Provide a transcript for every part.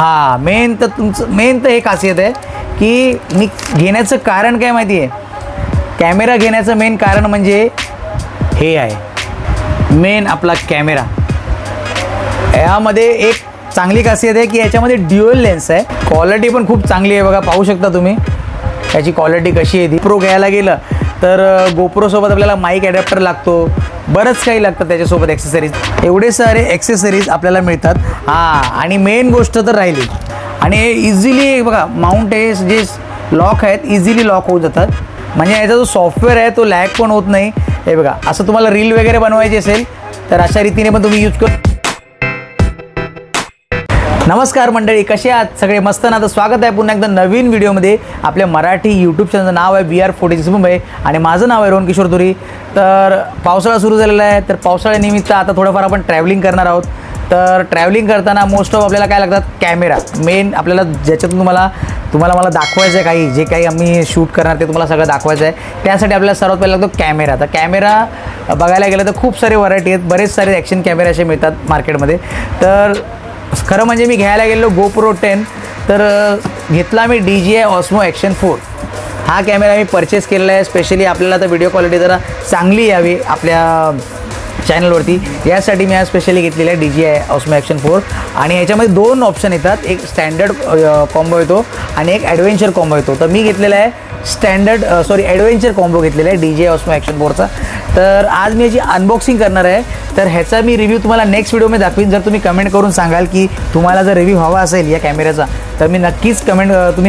हां, मेन तर हे खासियत आहे की मी घेण्याचं कारण काय माहिती आहे. कॅमेरा घेण्याचं मेन कारण म्हणजे हे आहे, मेन आपला कॅमेरा. यामध्ये एक चांगली खासियत आहे की याच्यामध्ये ड्युअल लेन्स आहे. क्वालिटी पण खूप चांगली आहे. बघा, पाहू शकता तुम्ही याची क्वालिटी कशी आहे. ती प्रो घ्यायला गेलं तर गोप्रोसोबत आपल्याला माईक ॲडॅप्टर लागतो, बरंच काही लागतं त्याच्यासोबत ॲक्सेसरीज. एवढे सारे ॲक्सेसरीज आपल्याला मिळतात. हां, आणि मेन गोष्ट तर राहिली, आणि हे इझिली बघा माउंट आहे, जे लॉक आहेत इझिली लॉक होऊ जातात. म्हणजे याचा जो सॉफ्टवेअर आहे तो लॅग पण होत नाही. हे बघा, असं तुम्हाला रील वगैरे बनवायची असेल तर अशा रीतीने पण तुम्ही यूज करू. नमस्कार मंडळी, कसे आहात सगळे? मस्त ना. तर स्वागत आहे पुन्हा एकदा नवीन व्हिडिओमध्ये. आपल्या मराठी यूट्यूब चॅनलचं नाव आहे VR46 मुंबई आणि माझं नाव आहे रोहन किशोर तुरी. तर पावसाळा सुरू झालेला आहे, तर पावसाळ्यानिमित्त आता थोडंफार आपण ट्रॅव्हलिंग करणार आहोत. तर ट्रॅव्हलिंग करताना मोस्ट ऑफ आपल्याला काय लागतात? कॅमेरा. मेन आपल्याला ज्याच्यातून तुम्हाला मला दाखवायचं आहे, जे काही आम्ही शूट करणार ते तुम्हाला सगळं दाखवायचं आहे. त्यासाठी आपल्याला सर्वात पहिला लागतो कॅमेरा. तर कॅमेरा बघायला गेलं तर खूप सारे व्हरायटी आहेत, बरेच सारे ॲक्शन कॅमेरे असे मिळतात मार्केटमध्ये. तर खरं म्हणजे मी घ्यायला गेलो GoPro 10, तर घेतला मी DJI Osmo Action 4. हा कॅमेरा मी परचेस केलेला आहे स्पेशली आपल्याला तर व्हिडिओ क्वालिटी जरा चांगली यावी आपल्या चॅनलवरती. यासाठी मी आज स्पेशली घेतलेला आहे DJI Osmo Action 4. आणि याच्यामध्ये दोन ऑप्शन येतात, एक स्टँडर्ड कॉम्बो येतो आणि एक ॲडव्हेंचर कॉम्बो येतो. तर मी घेतलेला आहे ॲडव्हेंचर कॉम्बो घेतलेला आहे DJI Osmo Action 4चा. तर आज मी याची अनबॉक्सिंग करणार आहे. तर ह्याचा मी रिव्ह्यू तुम्हाला नेक्स्ट व्हिडिओमध्ये दाखवीन. जर तुम्ही कमेंट करून सांगाल की तुम्हाला जर रिव्ह्यू हवा असेल या कॅमेऱ्याचा, तर तुम्ही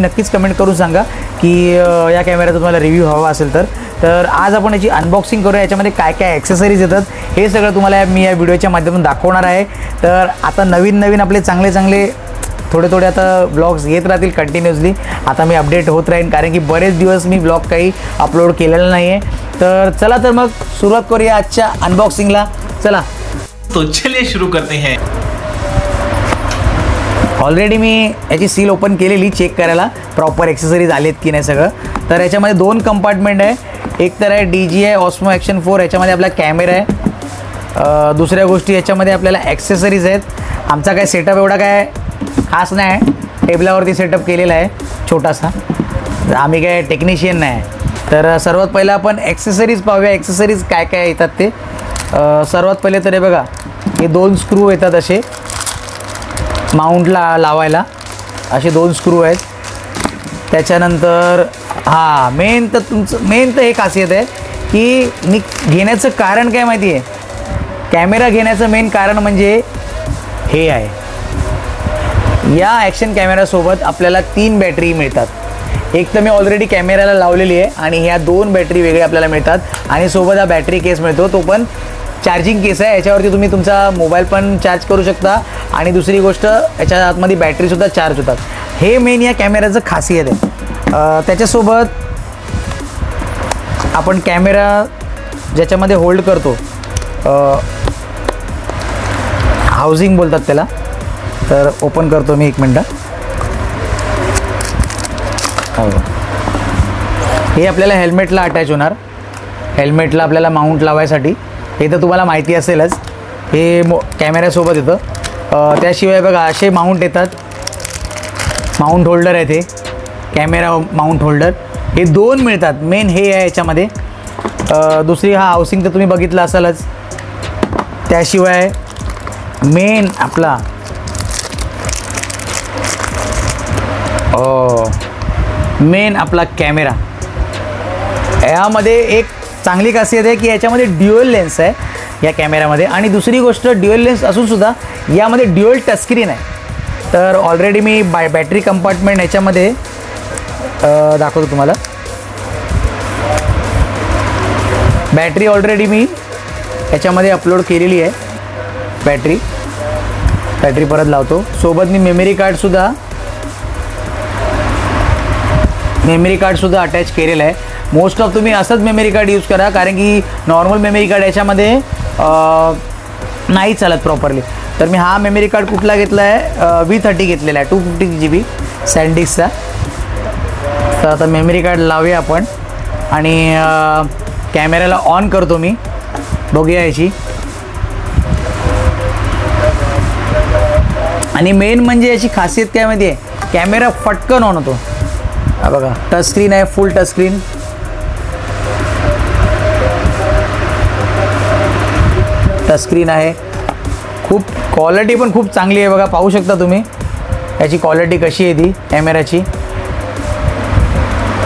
नक्कीच कमेंट करून सांगा की या कॅमेऱ्याचा तुम्हाला रिव्ह्यू हवा असेल तर आज आपण याची अनबॉक्सिंग करूया. याच्यामध्ये काय काय ॲक्सेसरीज येतात हे सगळं तुम्हाला मी या व्हिडिओच्या माध्यमातून दाखवणार आहे. तर आता नवीन आपले चांगले थोडे आता ब्लॉग्स येत राहतील कंटिन्युअसली. आता मी अपडेट होत राहीन, कारण की बरेच दिवस मी ब्लॉग काही अपलोड केलेला नाही आहे. तर चला, तर मग सुरुवात करूया आजच्या अनबॉक्सिंगला. चला, तो चलिए शुरू करते हैं. ऑलरेडी मी याची सील ओपन केलेली, चेक करायला प्रॉपर ॲक्सेसरीज आलेत की नाही सगळं. तर याच्यामध्ये दोन कंपार्टमेंट आहे. एक तर आहे DJI Osmo Action 4, याच्यामध्ये आपला कॅमेरा आहे. दुसऱ्या गोष्टी याच्यामध्ये आपल्याला ॲक्सेसरीज आहेत. आमचा काय सेटअप एवढा काय खास नाही, टेबलावरती सेटअप केलेला आहे छोटासा. आम्ही काय टेक्निशियन नाही. तर सर्वात पहिलं आपण ॲक्सेसरीज पाहूया. ॲक्सेसरीज काय काय येतात ते. सर्वात पहिले तर हे बघा, हे दोन स्क्रू येतात असे माउंटला लावायला, असे दोन स्क्रू आहेत. त्याच्यानंतर मेन तर हे खासियत आहे की मी घेण्याचं कारण काय माहिती आहे. कॅमेरा घेण्याचं मेन कारण म्हणजे हे आहे. या ॲक्शन कॅमेरासोबत आपल्याला 3 बॅटरी मिळतात. एक तर मी ऑलरेडी कॅमेऱ्याला लावलेली आहे आणि ह्या 2 बॅटरी वेगळ्या आपल्याला मिळतात. आणि सोबत हा बॅटरी केस मिळतो, तो पण चार्जिंग केस आहे. याच्यावरती तुम्ही तुमचा मोबाईल पण चार्ज करू शकता आणि दुसरी गोष्ट याच्या आतमध्ये बॅटरीसुद्धा चार्ज होतात. हे मेन या कॅमेऱ्याचं खासियत आहे. त्याच्यासोबत आपण कॅमेरा ज्याच्यामध्ये होल्ड करतो, हाऊसिंग बोलतात त्याला. तर ओपन करतो मी, 1 मिनटं. हे आपल्याला हेल्मेटला अटॅच होणार. हेल्मेटला आपल्याला माउंट लावायसाठी, हे तर तुम्हाला माहिती असेलच, हे कॅमेऱ्यासोबत येतं. त्याशिवाय बघा असे माउंट येतात, माउंट होल्डर आहे ते, कॅमेरा माउंट होल्डर, हे 2 मिळतात. मेन हे आहे याच्यामध्ये. दुसरी हाऊसिंग तर तुम्ही बघितलं असालच. त्याशिवाय मेन आपला कॅमेरा. यामध्ये एक चांगली खासियत आहे की याच्यामध्ये ड्युअल लेन्स आहे या कॅमेऱ्यामध्ये. आणि दुसरी गोष्ट, ड्युअल लेन्स असूनसुद्धा यामध्ये ड्युअल टचस्क्रीन आहे. तर ऑलरेडी मी बॅटरी कंपार्टमेंट याच्यामध्ये दाखवतो तुम्हाला. बॅटरी ऑलरेडी मी याच्यामध्ये अपलोड केलेली आहे. बॅटरी परत लावतो. सोबत मी मेमरी कार्डसुद्धा अटॅच केलेलं आहे. मोस्ट ऑफ तुम्ही असंच मेमरी कार्ड यूज करा, कारण की नॉर्मल मेमरी कार्ड याच्यामध्ये नाही चालत प्रॉपरली. तर मी हा मेमरी कार्ड कुठला घेतला आहे, V30 घेतलेला आहे, 250 GB SanDiskचा. तर आता मेमरी कार्ड लावूया आपण आणि कॅमेऱ्याला ऑन करतो मी. बघूया याची आणि मेन म्हणजे याची खासियत काय माहिती आहे, कॅमेरा फटकन ऑन होतो. हा बघा, टच स्क्रीन आहे, फुल टच स्क्रीन. टच स्क्रीन आहे, खूप क्वालिटी पण खूप चांगली आहे बघा, पाहू शकता तुम्ही याची क्वालिटी कशी आहे ती कॅमेराची.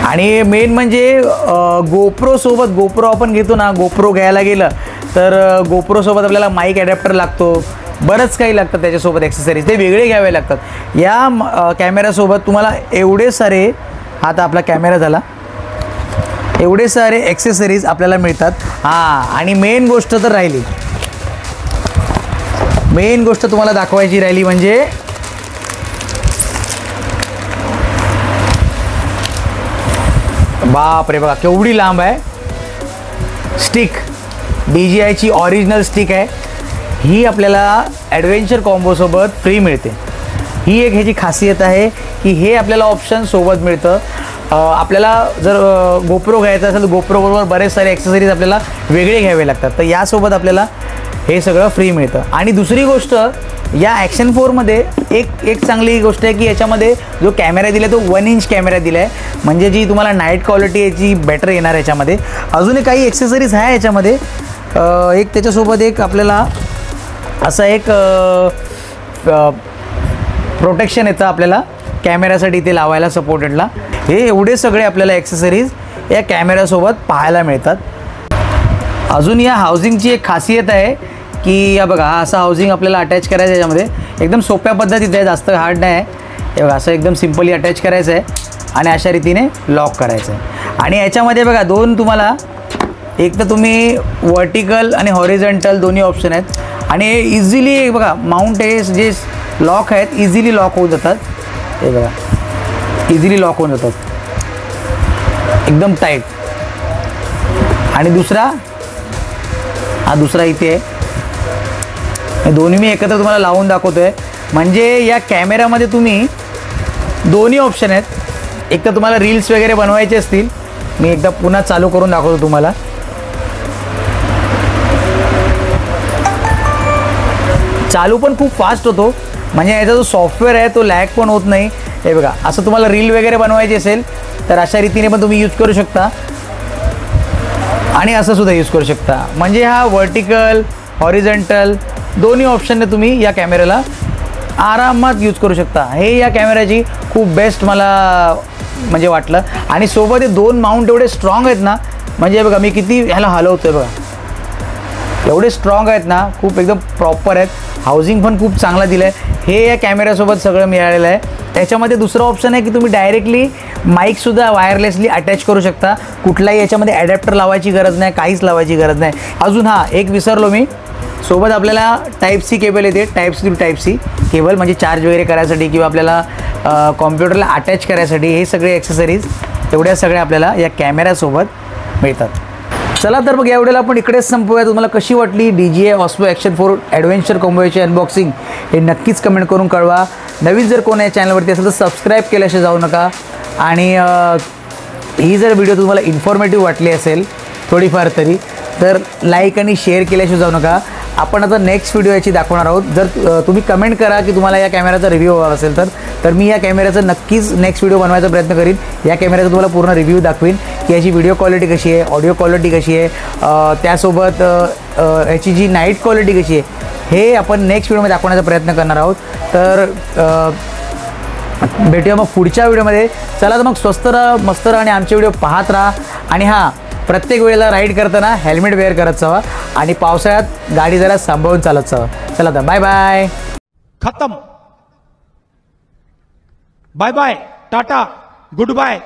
आणि मेन म्हणजे गोप्रोसोबत, गोप्रो आपण घेतो ना, गोप्रो घ्यायला गेलं तर गोप्रोसोबत आपल्याला माईक ॲडॅप्टर लागतो, बरंच काही लागतं त्याच्यासोबत ॲक्सेसरीज, ते वेगळे घ्यावे लागतात. या कॅमेऱ्यासोबत तुम्हाला एवढे सारे, हा आता आपला कॅमेरा झाला, एवढे सारे ॲक्सेसरीज आपल्याला मिळतात. हां, आणि मेन गोष्ट तर राहिली, मेन गोष्ट तुम्हाला दाखवायची राहिली म्हणजे बाप रे, बघा केवढी लांब आहे स्टिक. DJIची ऑरिजिनल स्टिक आहे ही, आपल्याला ॲडव्हेंचर कॉम्बोसोबत फ्री मिळते. ही एक ह्याची खासियत आहे की हे आपल्याला ऑप्शन सोबत मिळतं. आपल्याला जर गोप्रो घ्यायचा असेल तर गोप्रोबरोबर बरेच सारे ॲक्सेसरीज आपल्याला वेगळे घ्यावे लागतात, तर यासोबत आपल्याला हे सगळं फ्री मिळतं. आणि दुसरी गोष्ट, या ॲक्शन 4मध्ये एक चांगली गोष्ट आहे की याच्यामध्ये जो कॅमेरा दिला आहे तो 1 इंच कॅमेरा दिला आहे, म्हणजे जी तुम्हाला नाईट क्वालिटी याची बेटर येणार. याच्यामध्ये अजूनही काही ॲक्सेसरीज आहे याच्यामध्ये. एक त्याच्यासोबत एक आपल्याला असं एक प्रोटेक्शन येतं आपल्याला कॅमेऱ्यासाठी ते लावायला सपोर्टेडला. हे एवढे सगळे आपल्याला ॲक्सेसरीज या कॅमेऱ्यासोबत पाहायला मिळतात. अजून या हाऊसिंगची एक खासियत आहे की या बघा, हा असा हाऊसिंग आपल्याला अटॅच करायचं आहे. याच्यामध्ये एकदम सोप्या पद्धतीत आहे, जास्त हार्ड नाही आहे. हे बघा, असं एकदम सिम्पली अटॅच करायचं आहे आणि अशा रीतीने लॉक करायचं आहे. आणि याच्यामध्ये बघा दोन तुम्हाला, एक तर तुम्ही वर्टिकल आणि हॉरिझॉन्टल दोन्ही ऑप्शन आहेत. आणि इझिली बघा माउंट, हे जे लॉक आहेत इझिली लॉक होऊन जातात. हे बघा, इझिली लॉक होऊन जातात एकदम टाईट. आणि दुसरा, हा दुसरा इथे आहे. हे दोन्ही मी एकत्र तुम्हाला लावून दाखवतो आहे. म्हणजे या कॅमेऱ्यामध्ये तुम्ही दोन्ही ऑप्शन आहेत. एक तर तुम्हाला रील्स वगैरे बनवायचे असतील, मी एकदा पुन्हा चालू करून दाखवतो तुम्हाला. चालू पण खूप फास्ट होतो, म्हणजे याचा जो सॉफ्टवेअर आहे तो लॅग पण होत नाही. हे बघा, असं तुम्हाला रील वगैरे बनवायची असेल तर अशा रीतीने पण तुम्ही यूज करू शकता आणि असं सुद्धा यूज करू शकता. म्हणजे हा वर्टिकल हॉरिझॉन्टल दोन्ही ऑप्शनने तुम्ही या कॅमेऱ्याला आरामात यूज करू शकता. हे या कॅमेऱ्याची खूप बेस्ट मला म्हणजे वाटलं. आणि सोबत हे दोन माउंट एवढे स्ट्रॉंग आहेत ना, म्हणजे बघा मी किती ह्याला हलवतो आहे बघा, एवढे स्ट्रॉंग आहेत ना, खूप एकदम प्रॉपर आहेत. हाऊसिंग पण खूप चांगला दिलं आहे. हे या कॅमेऱ्यासोबत सगळं मिळालेलं आहे. त्याच्यामध्ये दुसरं ऑप्शन आहे की तुम्ही डायरेक्टली माईकसुद्धा वायरलेसली अटॅच करू शकता. कुठलाही याच्यामध्ये ॲडॅप्टर लावायची गरज नाही, काहीच लावायची गरज नाही. अजून हां, एक विसरलो मी, सोबत आपल्याला टाईप-C केबल येते. टाईप-C केबल, म्हणजे चार्ज वगैरे करायसाठी किंवा आपल्याला कॉम्प्युटरला अटॅच करायसाठी हे सगळे ॲक्सेसरीज एवढ्या सगळ्या आपल्याला या कॅमेऱ्यासोबत मिळतात. चला तर मग एवढ्याला आपण इकडेच संपूया. तुम्हाला कशी वाटली DJI Osmo Action 4 ॲडव्हेंचर कॉम्बोची अनबॉक्सिंग हे नक्कीच कमेंट करून कळवा. नवीन जर कोण या चॅनलवरती असेल तर सबस्क्राईब केल्याशिवाय जाऊ नका. आणि ही जर व्हिडिओ तुम्हाला इन्फॉर्मेटिव्ह वाटली असेल थोडीफार तरी, तर लाईक आणि शेअर केल्याशिवाय जाऊ नका. आपण आता नेक्स्ट व्हिडिओ याची दाखवणार आहोत. जर तुम्ही कमेंट करा की तुम्हाला या कॅमेऱ्याचा रिव्ह्यू हवा असेल तर मी या कॅमेऱ्याचा नक्कीच नेक्स्ट व्हिडिओ बनवायचा प्रयत्न करीन. या कॅमेऱ्याचा तुम्हाला पूर्ण रिव्ह्यू दाखवीन की याची व्हिडिओ क्वालिटी कशी आहे, ऑडिओ क्वालिटी कशी आहे, त्यासोबत याची जी नाईट क्वालिटी कशी आहे हे आपण नेक्स्ट व्हिडिओमध्ये दाखवण्याचा प्रयत्न करणार आहोत. तर भेटूया मग पुढच्या व्हिडिओमध्ये. चला तर मग स्वस्त राहा, मस्त राहा आणि आमचे व्हिडिओ पाहत राहा. आणि हां, प्रत्येक वेळेला राईड करताना हेल्मेट वेअर करत जावा आणि पावसाळ्यात गाडी जरा सांभाळून चालत जावा. चला तर बाय बाय. खत्म. Bye bye, tata, good bye.